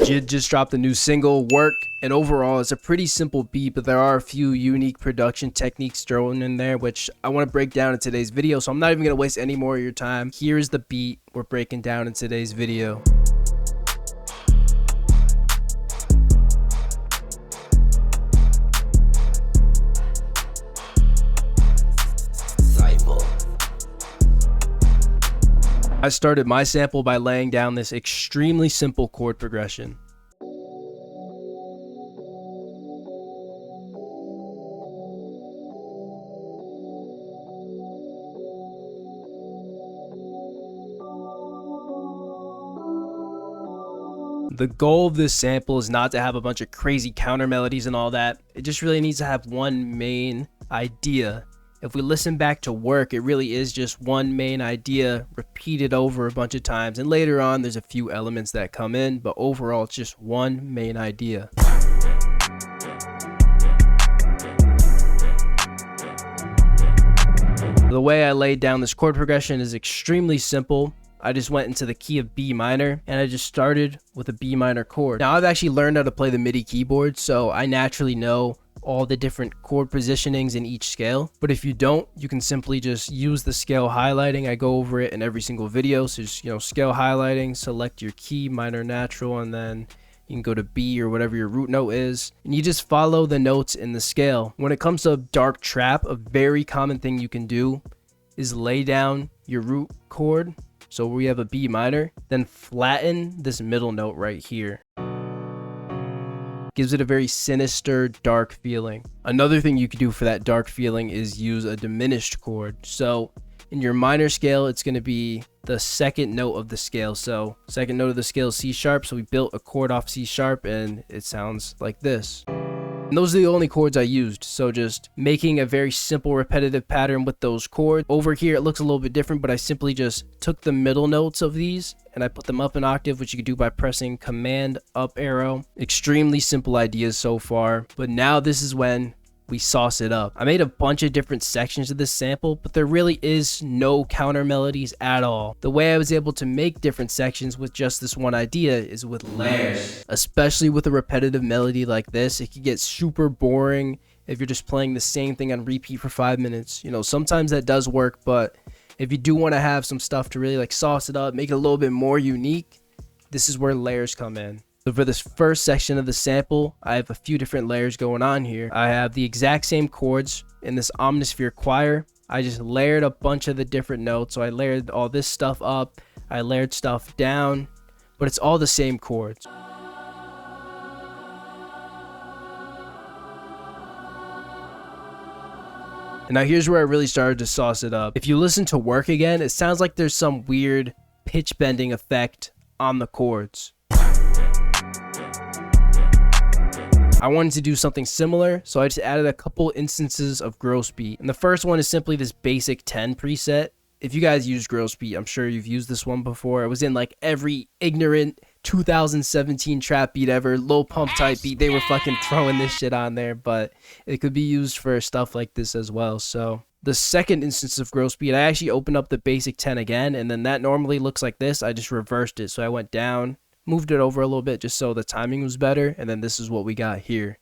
JID just dropped a new single, Work, and overall it's a pretty simple beat, but there are a few unique production techniques thrown in there which I want to break down in today's video, so I'm not even going to waste any more of your time. Here's the beat we're breaking down in today's video. I started my sample by laying down this extremely simple chord progression. The goal of this sample is not to have a bunch of crazy counter melodies and all that. It just really needs to have one main idea. If we listen back to Work, it really is just one main idea repeated over a bunch of times, and later on there's a few elements that come in, but overall it's just one main idea. The way I laid down this chord progression is extremely simple. I just went into the key of B minor and I just started with a B minor chord. Now I've actually learned how to play the MIDI keyboard, so I naturally know all the different chord positionings in each scale. But if you don't, you can simply just use the scale highlighting. I go over it in every single video. So just, scale highlighting, select your key, minor, natural, and then you can go to B or whatever your root note is, and you just follow the notes in the scale. When it comes to dark trap, a very common thing you can do is lay down your root chord. So we have a B minor, then flatten this middle note right here. Gives it a very sinister, dark feeling. Another thing you could do for that dark feeling is use a diminished chord. So in your minor scale, it's going to be the second note of the scale. So second note of the scale is C sharp. So we built a chord off C sharp and it sounds like this. And those are the only chords I used, so just making a very simple repetitive pattern with those chords. Over here it looks a little bit different, but I simply just took the middle notes of these and I put them up an octave, which you can do by pressing Command up arrow. Extremely simple ideas so far, but now this is when we sauce it up. I made a bunch of different sections of this sample, but there really is no counter melodies at all. The way I was able to make different sections with just this one idea is with layers. Especially with a repetitive melody like this, it can get super boring if you're just playing the same thing on repeat for 5 minutes. Sometimes that does work, but if you do want to have some stuff to really sauce it up, make it a little bit more unique, this is where layers come in. So for this first section of the sample, I have a few different layers going on here. I have the exact same chords in this omnisphere choir. I just layered a bunch of the different notes. So I layered all this stuff up, I layered stuff down, but it's all the same chords. And now here's where I really started to sauce it up. If you listen to Work again, it sounds like there's some weird pitch bending effect on the chords. I wanted to do something similar, so I just added a couple instances of gross beat. And the first one is simply this basic 10 preset. If you guys use gross beat, I'm sure you've used this one before. It was in every ignorant 2017 trap beat ever, low pump type beat. They were fucking throwing this shit on there, but it could be used for stuff like this as well. So the second instance of gross beat, I actually opened up the basic 10 again, and then that normally looks like this. I just reversed it. So I went down, moved it over a little bit just so the timing was better, and then this is what we got here.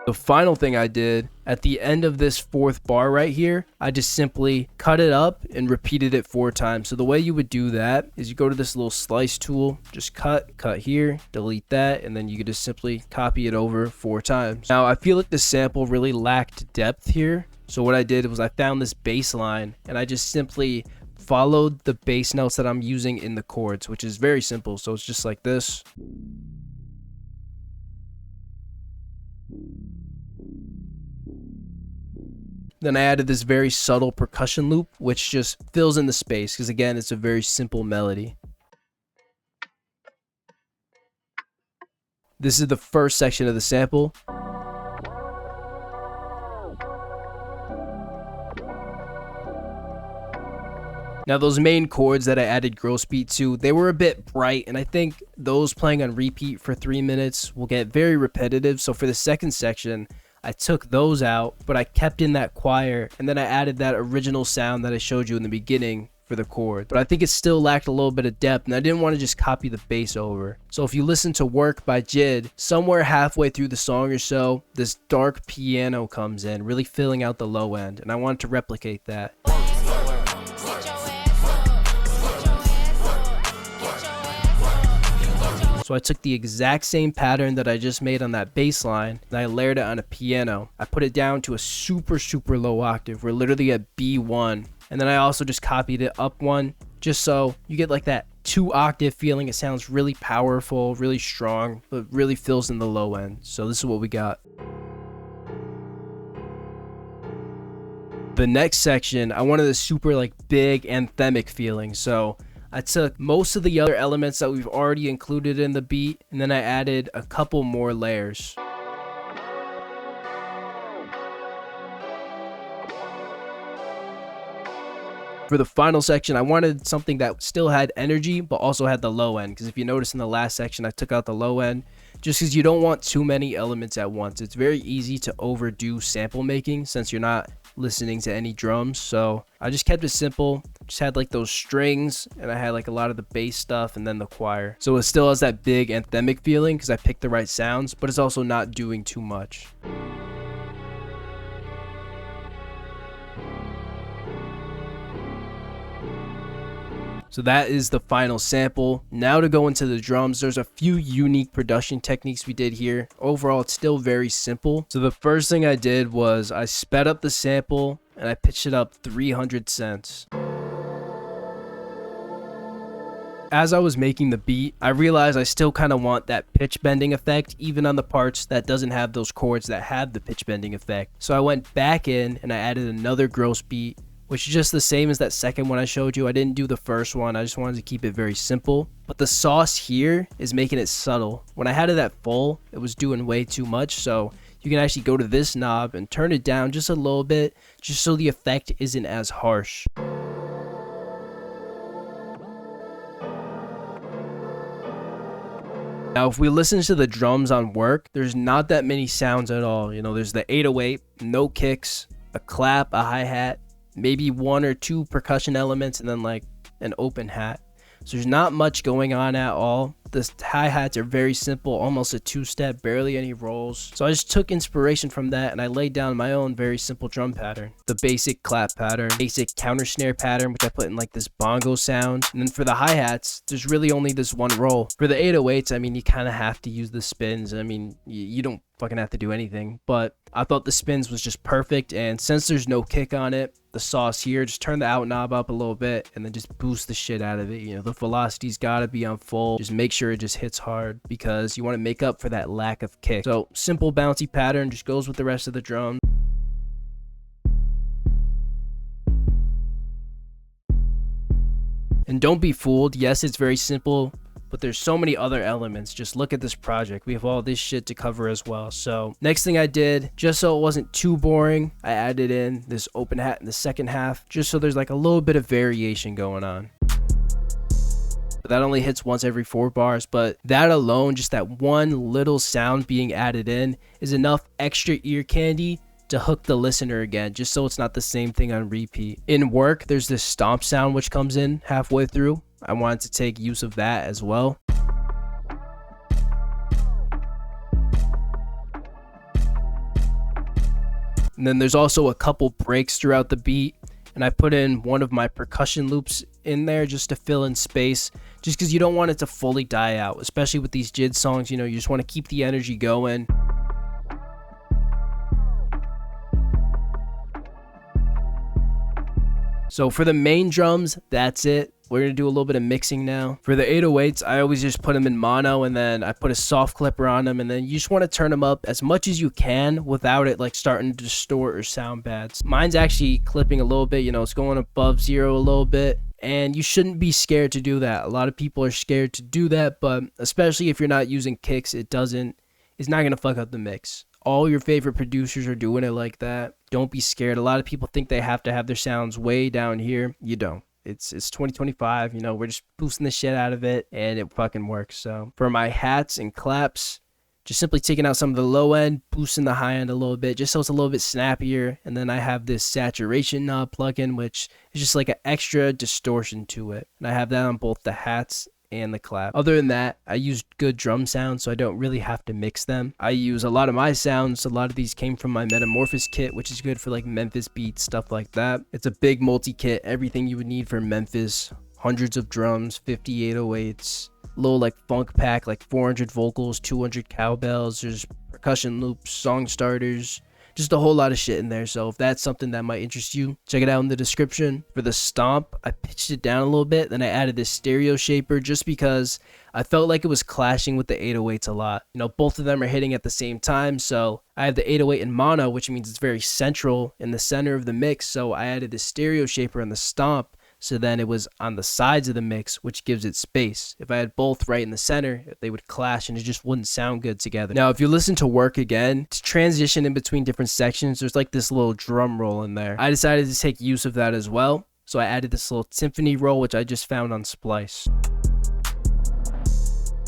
The final thing I did at the end of this fourth bar right here, I just simply cut it up and repeated it 4 times. So the way you would do that is you go to this little slice tool, just cut here, delete that, and then you could just simply copy it over 4 times. Now I feel like the sample really lacked depth here. So what I did was I found this bass line and I just simply followed the bass notes that I'm using in the chords, which is very simple. So it's just like this. Then I added this very subtle percussion loop, which just fills in the space because again, it's a very simple melody. This is the first section of the sample. Now those main chords that I added gross beat to, they were a bit bright, and I think those playing on repeat for 3 minutes will get very repetitive. So for the second section, I took those out, but I kept in that choir, and then I added that original sound that I showed you in the beginning for the chord. But I think it still lacked a little bit of depth, and I didn't want to just copy the bass over. So if you listen to Work by JID, somewhere halfway through the song or so, this dark piano comes in, really filling out the low end, and I wanted to replicate that. So I took the exact same pattern that I just made on that bass line, and I layered it on a piano. I put it down to a super low octave. We're literally at B1. And then I also just copied it up one, just so you get like that 2-octave feeling. It sounds really powerful, really strong, but really fills in the low end. So this is what we got. The next section, I wanted a super like big anthemic feeling. So I took most of the other elements that we've already included in the beat, and then I added a couple more layers. For the final section, I wanted something that still had energy, but also had the low end. Because if you notice in the last section, I took out the low end, just because you don't want too many elements at once. It's very easy to overdo sample making since you're not listening to any drums. So I just kept it simple, just had like those strings, and I had like a lot of the bass stuff and then the choir. So it still has that big anthemic feeling because I picked the right sounds, but it's also not doing too much. So that is the final sample. Now to go into the drums, there's a few unique production techniques we did here. Overall, it's still very simple. So the first thing I did was I sped up the sample and I pitched it up 300 cents. As I was making the beat, I realized I still kind of want that pitch bending effect, even on the parts that doesn't have those chords that have the pitch bending effect. So I went back in and I added another gross beat, which is just the same as that second one I showed you. I didn't do the first one. I just wanted to keep it very simple. But the sauce here is making it subtle. When I had it at full, it was doing way too much. So you can actually go to this knob and turn it down just a little bit, just so the effect isn't as harsh. Now, if we listen to the drums on Work, there's not that many sounds at all. You know, there's the 808, no kicks, a clap, a hi-hat, maybe 1 or 2 percussion elements, and then like an open hat. So there's not much going on at all. The hi-hats are very simple, almost a 2-step, barely any rolls. So I just took inspiration from that and I laid down my own very simple drum pattern. The basic clap pattern, basic counter snare pattern, which I put in like this bongo sound. And then for the hi-hats, there's really only this one roll. For the 808s, I mean, you kind of have to use the spins. I mean, you don't fucking have to do anything, but I thought the spins was just perfect. And since there's no kick on it, the sauce here, just turn the out knob up a little bit and then just boost the shit out of it. You know, the velocity's got to be on full. Just make sure it just hits hard because you want to make up for that lack of kick. So simple bouncy pattern just goes with the rest of the drum. And don't be fooled. Yes, it's very simple, but there's so many other elements. Just look at this project. We have all this shit to cover as well. So next thing I did, just so it wasn't too boring, I added in this open hat in the second half, just so there's like a little bit of variation going on. But that only hits once every 4 bars, but that alone, just that one little sound being added in, is enough extra ear candy to hook the listener again, just so it's not the same thing on repeat. In Work, there's this stomp sound which comes in halfway through. I wanted to take use of that as well. And then there's also a couple breaks throughout the beat, and I put in one of my percussion loops in there just to fill in space, just because you don't want it to fully die out, especially with these JID songs. You know, you just want to keep the energy going. So for the main drums, that's it. We're going to do a little bit of mixing now. For the 808s, I always just put them in mono, and then I put a soft clipper on them, and then you just want to turn them up as much as you can without it like starting to distort or sound bad. Mine's actually clipping a little bit, you know, it's going above 0 a little bit, and you shouldn't be scared to do that. A lot of people are scared to do that, but especially if you're not using kicks, it's not going to fuck up the mix. All your favorite producers are doing it like that. Don't be scared. A lot of people think they have to have their sounds way down here. You don't. It's 2025, you know, we're just boosting the shit out of it and it fucking works. So for my hats and claps, just simply taking out some of the low end, boosting the high end a little bit, just so it's a little bit snappier. And then I have this saturation plugin, which is just like an extra distortion to it. And I have that on both the hats and the clap. Other than that, I use good drum sounds, so I don't really have to mix them. I use a lot of my sounds. A lot of these came from my Metamorphosis kit, which is good for like Memphis beats, stuff like that. It's a big multi-kit, everything you would need for Memphis. Hundreds of drums, 50 808s, little like funk pack, like 400 vocals, 200 cowbells, there's percussion loops, song starters, just a whole lot of shit in there. So if that's something that might interest you, check it out in the description. For the stomp, I pitched it down a little bit, then I added this stereo shaper just because I felt like it was clashing with the 808s a lot. You know, both of them are hitting at the same time, so I have the 808 in mono, which means it's very central in the center of the mix, so I added the stereo shaper on the stomp. So then it was on the sides of the mix, which gives it space. If I had both right in the center, they would clash and it just wouldn't sound good together. Now, if you listen to Work Again, to transition in between different sections, there's like this little drum roll in there. I decided to take use of that as well. So I added this little symphony roll, which I just found on Splice.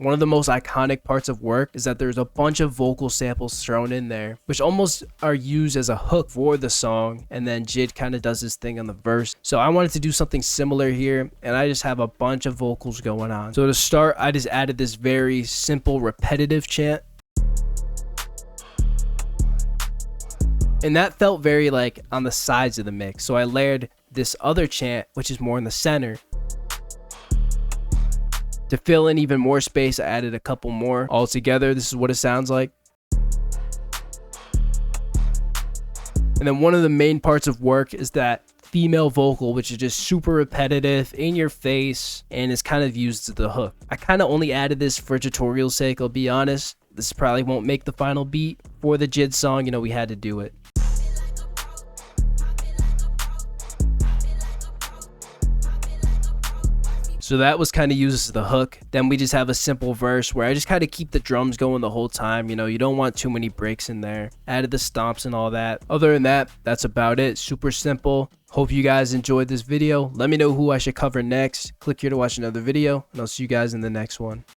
One of the most iconic parts of Work is that there's a bunch of vocal samples thrown in there, which almost are used as a hook for the song, and then JID kind of does his thing on the verse. So I wanted to do something similar here, and I just have a bunch of vocals going on. So to start, I just added this very simple repetitive chant. And that felt very like on the sides of the mix. So I layered this other chant, which is more in the center. To fill in even more space, I added a couple more. All together, this is what it sounds like. And then one of the main parts of Work is that female vocal, which is just super repetitive, in your face, and is kind of used as the hook. I kind of only added this for tutorial's sake, I'll be honest. This probably won't make the final beat for the JID song, you know, we had to do it. So that was kind of used as the hook. Then we just have a simple verse where I just kind of keep the drums going the whole time. You know, you don't want too many breaks in there. Added the stomps and all that. Other than that, that's about it. Super simple. Hope you guys enjoyed this video. Let me know who I should cover next. Click here to watch another video, and I'll see you guys in the next one.